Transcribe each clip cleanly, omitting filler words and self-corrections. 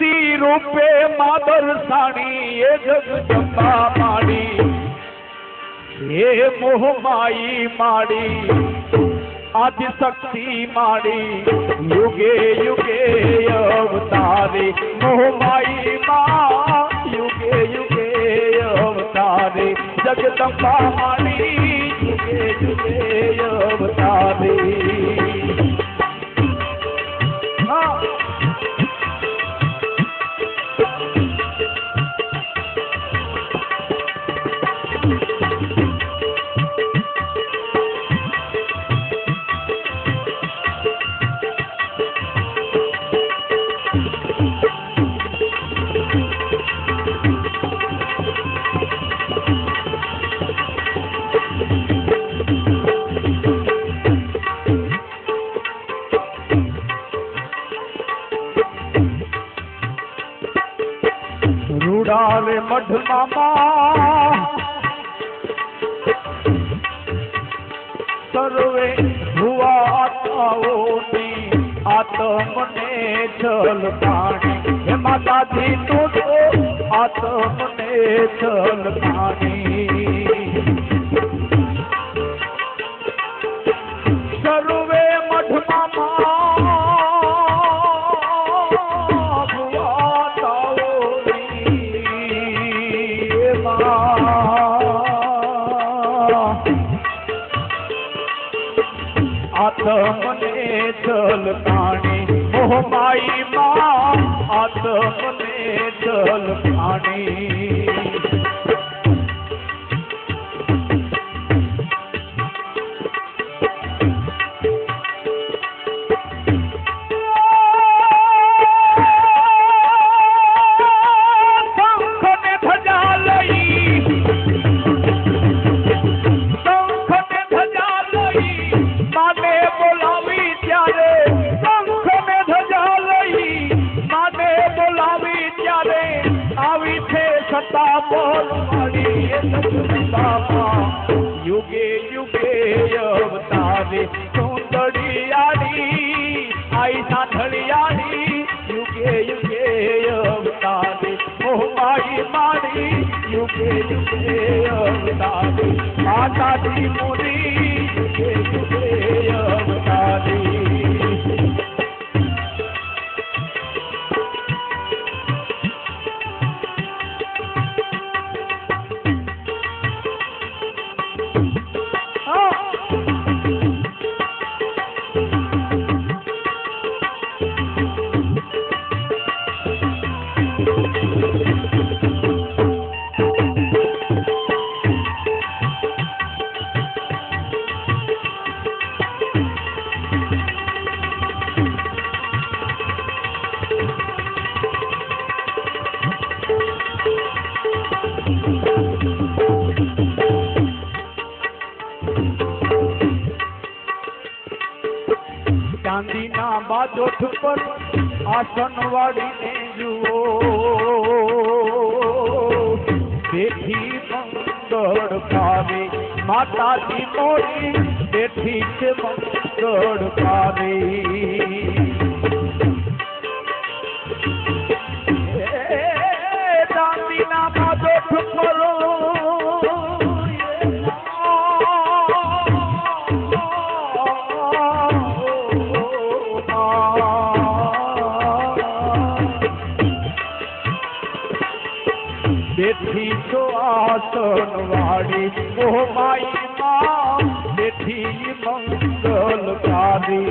शक्ति रूपे मादर साणी ये जगदंबा माड़ी ये मोह माई माड़ी आदि शक्ति माड़ी युगे युगे अवतारे मोह माई माँ युगे युगे अवतारे जगदंबा माड़ी युगे युगे अवतारे। रूडावे मठ मामा सर्वे हुआ आत्माओनी आत्मने जल पानी हे माता दी तो आत्मने जल पानी सर्वे मठ मामा आत्मने जल पानी मोह माई माँ आत्मने जल पानी। युगे युगे अवतारे सुंदरियाड़ी आई साधड़ियाड़ी युगे युगे अवतारे मोह माई माड़ी युगे युगे अवतारे माता दी मुरी युगे युगे अवतारे। चांदी ना बाजोठ पर आसन वाड़ी ने जुओ बेठी मंगल पावे माता दी मोरी बेठी से मंगल पावे चांदी ना बाजोठ पर बेठी तो आसन वाड़ी मोह माई माँ बेठी मंगलकारी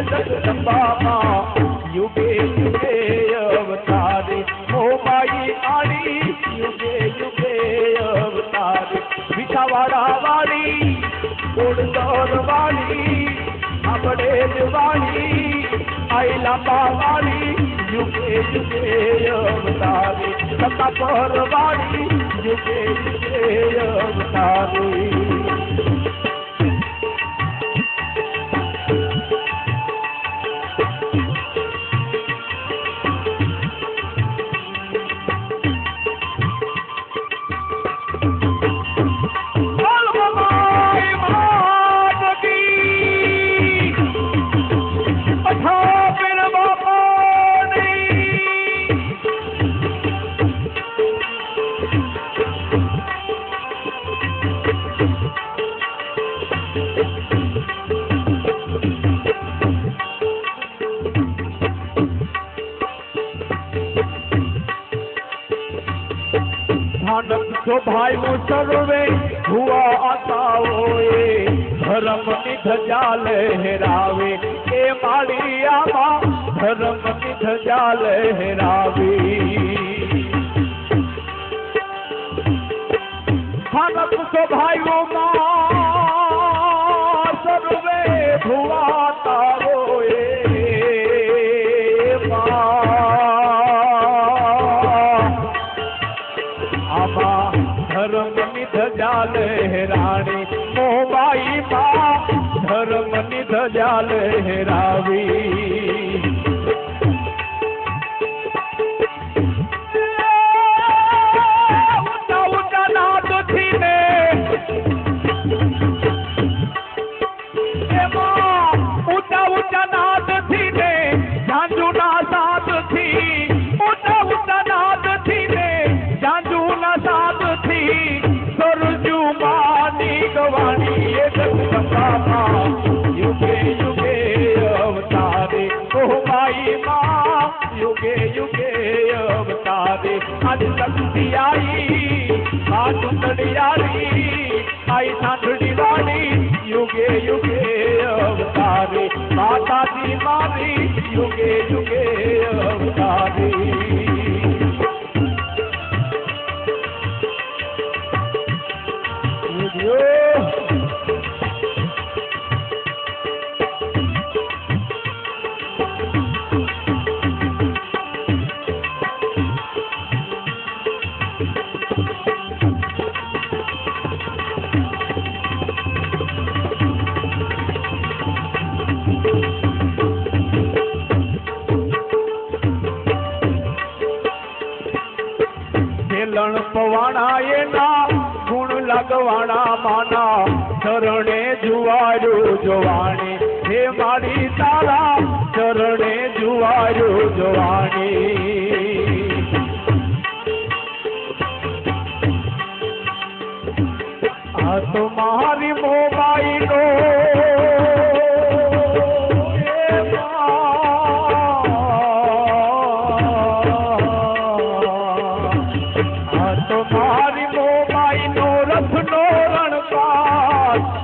जगदंबा माँ युगे युगे अवतारे मोह माई आड़ी युगे युगे अवतारे विछावाड़ा वाली उड़दौर वाली अबड़ेज वाली आई लंबा वाली युगे युगे अवतारे સતા પરવાળી યુગે યુગે અવતારી तो भाई वो सर्वे हुआ आता होए धर्म की ध्वजा लहरावे ए माड़िया मां धर्म की ध्वजा लहरावे भारत तो भाई वो मां सर्वे हुआ आता होए धर्म ની ધજા લહેરાણી મોબાઈ માં ધર્મ ની ધજા લહેરાવી ઊંચા ઊંચા નાદથી ને એમાં ઊંચા ઊંચા નાદથી ને ઝાંઝુના સાદથી ઊંચા ઊંચા નાદથી ને ઝાંઝુના સાદથી સરજુ માની ગવાણી એ જગદંબા યુગે યુગે અવતારે ઓ માઈ માં યુગે યુગે અવતારે આજ શક્તિ आई आ चुंदड़ियारी आई सांधड़ी वाली युगे युगे अवतारी माता दी मारी युगे युगे अवतारी लण पवाणा एना गुण लगवाणा माना चरणे जुवारू जोवाणी हे मारी तारा चरणे जुवारू जोवाणी आ तो मारी मोबाई नो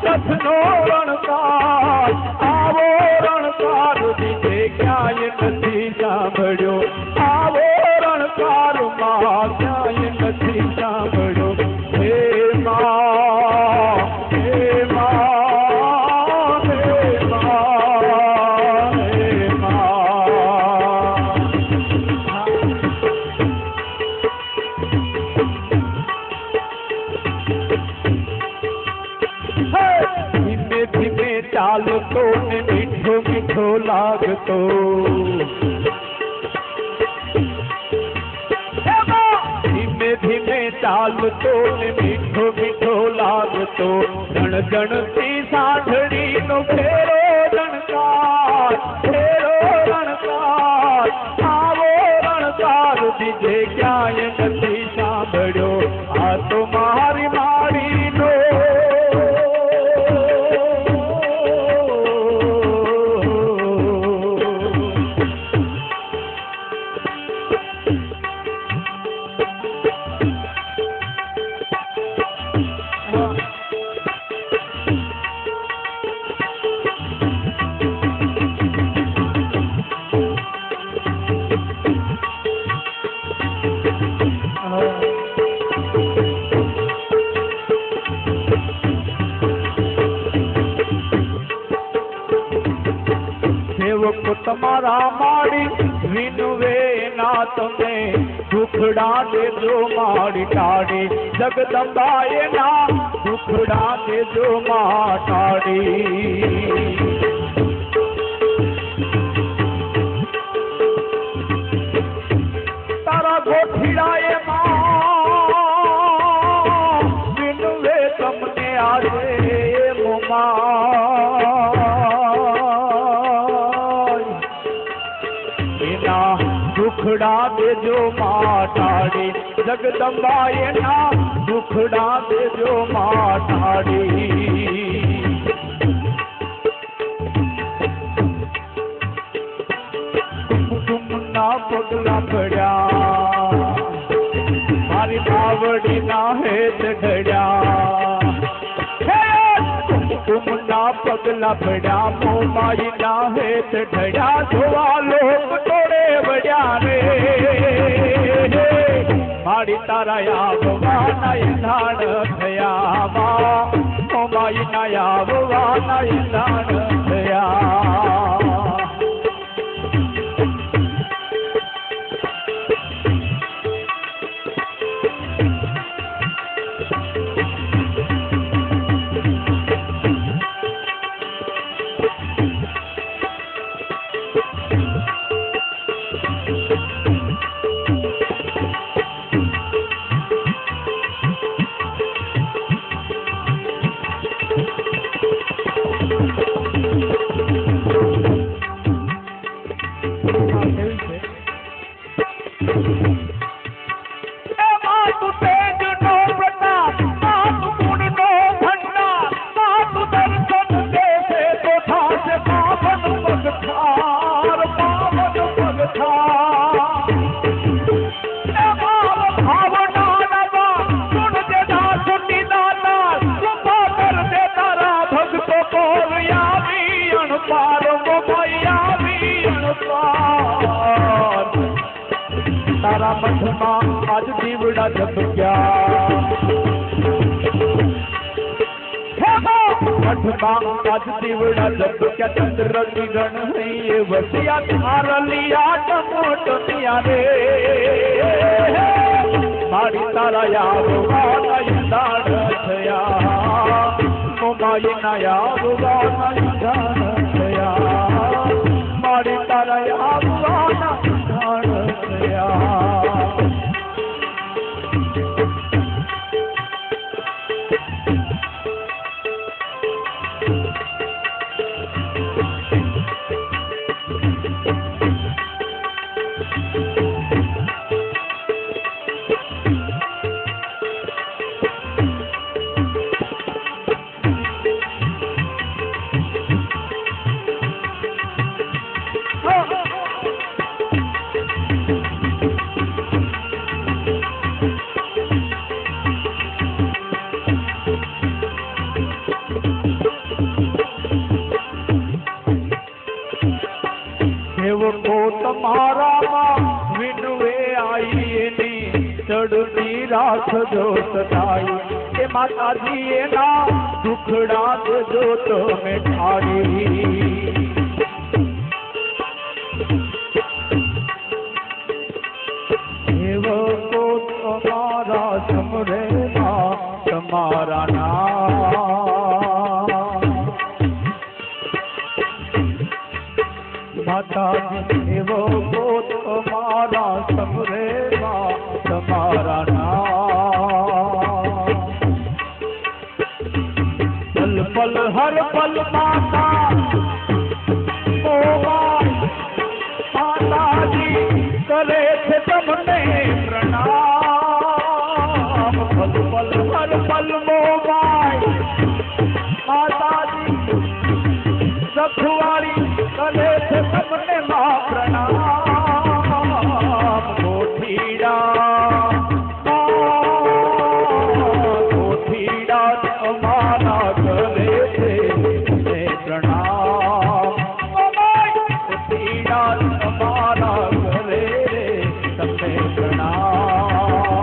रथनो रणकार आवो रणकार दीजे क्याय नथी सांभळ्यो आवो रणकार मां क्याय नथी सांभळ्यो हे मां हे मां हे मां हे मां धीमे धीमे चालतो ने मीठो मीठो लागतो धीमे धीमे चालतो ने मीठो मीठो लागतो जण जणती साढड़ी नो फेरो रणकार आवो रणकार दीजे क्याय नथी सांभळ्यो आ तो मारी मारी नो सेवक तुम्हारा माड़ी विनुवे नाथ તમે દુખડા દેજો મારી ટાળી જગદંબાએ ના દુખડા દેજો માટાડી તારા ગોઠીડાએ માં વિનવે તમને આજે એના દુખડા દેજો માટાડી જગદંબાએ ના દુખડા દેજો માટાડી કુમકુમના પગલા પડ્યા મારી બાવડી ના હેત ઢળ્યા કુમકુમના પગલા પડ્યા મોમાઈ ના હેત ઢળ્યા જોવા લોક તોડે વળ્યા રે મારી તારા આવવાના ઈંધાણ થયા મોમાઈ ના આવવાના ઈંધાણ થયા તારા મઠમાં આજ દીવડા ઝબક્યા મઠમાં આજ દીવડા ઝબક્યા ચંદ્ર કિરણ હૈયે વસ્યા તારલિયા ટમોટમિયા રે મારી તારા આવવાના ઈંધાણ થયા મોમાઈ ના આવવાના ઈંધાણ થયા મારી તારા આવવાના ઈંધાણ થયા તમારામાં વિનવે આઈ એની ચડતી રાખજો સદાઈ એ માતાજી એના દુખડા દેજો તમે ઠારી સેવકો તમારા સમરેમાં તમારા નામ માતાજી સેવકો તમારા સમરેમાં તમારા નામ પલ પલ હર પલ માતા માતાજી કરે છે તમને પ્રણામ પલ પલ હર પલ મોબાઈ માતાજી રખવાળી કરે છે તમને મા પ્રણામ ગોઠીડા અમારા કરે છે પ્રણામ ગોઠીડા અમારા કરે તમને પ્રણામ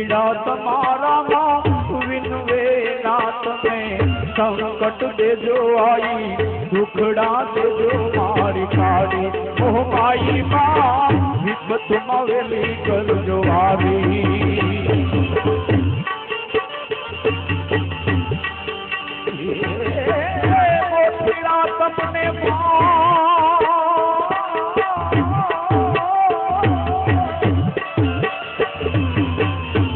પીડા તમારામાં વિનવે નાથ મેં સંકટ દેજો આઈ દુખડા દેજો મારી કાઢી ઓહ માઈ માં વિપતમાં વેલી કરજો આવી પીડા તમને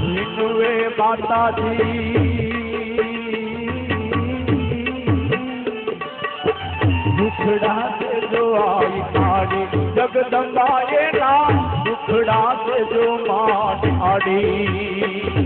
વિનવે માતાજી દુખડા દેજો આઈ કાઢી જગદંબાએ ના દુખડા દેજો માં કાઢી